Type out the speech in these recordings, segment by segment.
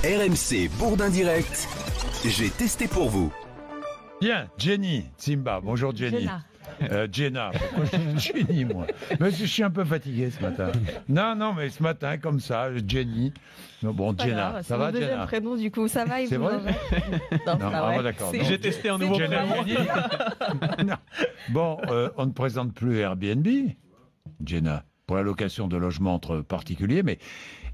RMC Bourdin Direct, j'ai testé pour vous. Bien, Jenny Simba. Bonjour Jenny. Jenna, pourquoi je dis Jenny moi? Mais je suis un peu fatigué ce matin. Non, mais ce matin, comme ça, Jenny. Bon, Jenna, grave, ça va, Jenna? Jenna? Prénom du coup, ça va? C'est vrai? Non, D'accord. J'ai testé un nouveau Jenna prénom. Jenny. Non. Bon, on ne présente plus Airbnb, Jenna, pour la location de logements entre particuliers, mais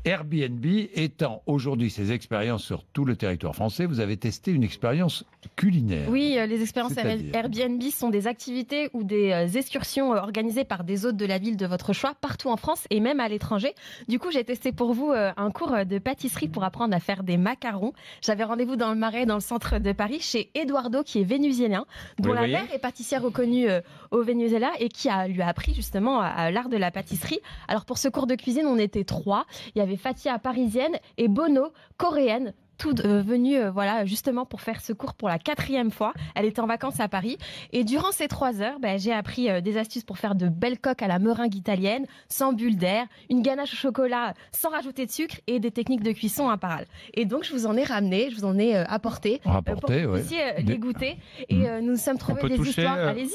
Airbnb étend aujourd'hui ses expériences sur tout le territoire français. Vous avez testé une expérience culinaire. Oui, les expériences C'est-à-dire Airbnb sont des activités ou des excursions organisées par des hôtes de la ville de votre choix, partout en France et même à l'étranger. Du coup, j'ai testé pour vous un cours de pâtisserie pour apprendre à faire des macarons. J'avais rendez-vous dans le Marais, dans le centre de Paris, chez Eduardo, qui est vénézuélien, dont la mère est pâtissière reconnue au Venezuela et qui lui a appris justement à l'art de la pâtisserie. Alors pour ce cours de cuisine, on était 3. Il y avait Fatia, parisienne, et Bono, coréenne, toutes venues justement pour faire ce cours pour la 4e fois. Elle était en vacances à Paris. Et durant ces 3 heures, j'ai appris des astuces pour faire de belles coques à la meringue italienne, sans bulle d'air, une ganache au chocolat sans rajouter de sucre et des techniques de cuisson imparables. Et donc, je vous en ai ramené, je vous en ai apporté pour que vous puissiez les goûter. Et nous sommes trouvés des histoires. Allez-y.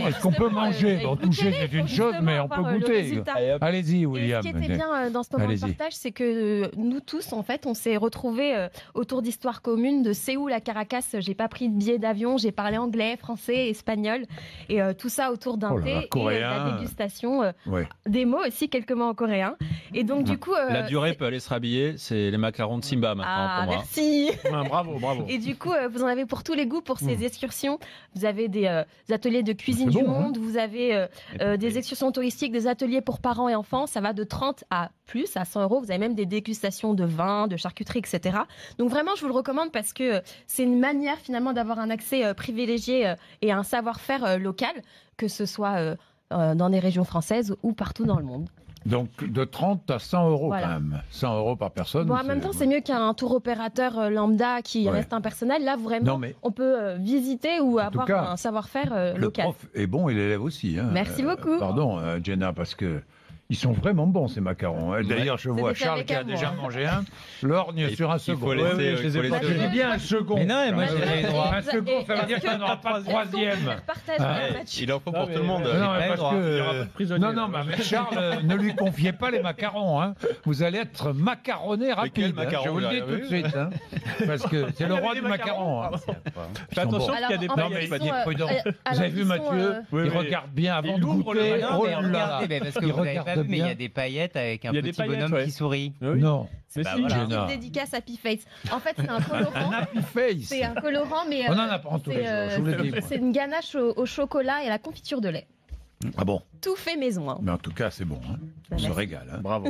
Est-ce qu'on peut manger? Bon, toucher, c'est une chose, mais on peut goûter. Allez-y, William. Et ce qui était bien dans ce moment de partage, c'est que nous tous, en fait, on s'est retrouvés autour d'histoires communes. De Séoul à Caracas, j'ai pas pris de billet d'avion, j'ai parlé anglais, français, espagnol, et tout ça autour d'un thé et la dégustation des mots aussi, quelques mots en coréen. Et donc du coup, la durée peut aller se rhabiller, c'est les macarons de Simba maintenant pour moi. Merci. Bravo. Et du coup, vous en avez pour tous les goûts pour ces excursions. Vous avez des ateliers de cuisine du monde, vous avez des excursions touristiques, des ateliers pour parents et enfants. Ça va de 30 à plus, à 100 euros. Vous avez même des dégustations de vin, de charcuterie, etc. Donc vraiment, je vous le recommande parce que c'est une manière finalement d'avoir un accès privilégié et un savoir-faire local, que ce soit dans les régions françaises ou partout dans le monde. Donc de 30 à 100 euros quand même. 100 euros par personne. Bon, en même temps, c'est mieux qu'un tour opérateur lambda qui reste impersonnel. Là, vraiment, on peut visiter ou avoir un savoir-faire local. Le prof est bon et l'élève aussi. Hein. Merci beaucoup. Pardon, Jenna, parce que ils sont vraiment bons ces macarons. D'ailleurs, je vois Charles qui a déjà mangé un. Lorgne sur un second. Je dis bien un second. Mais non, moi j'ai les droits. Un second, ça veut dire qu'il n'y en aura pas de troisième. Il en faut pour tout le monde. Non, mais Charles, ne lui confiez pas les macarons. Hein. Vous allez être macaronné rapide. Je vous le dis tout de suite. Hein. Parce que c'est le roi du macaron. Fais attention qu'il y a des paillettes. Vous avez vu Mathieu? Il regarde bien avant de goûter. Regardez, parce que vous n'avez pas vu, mais il y a des paillettes avec un petit bonhomme qui sourit. Non. C'est une dédicace Happy Face. En fait, c'est un colorant. Un Happy Face. C'est un colorant, mais on en apprend tous les jours, je vous le dis. C'est une ganache au chocolat et à la confiture de lait. Ah bon? Tout fait maison. Hein. Mais en tout cas, c'est bon. Hein. On se régale. Hein. Bravo.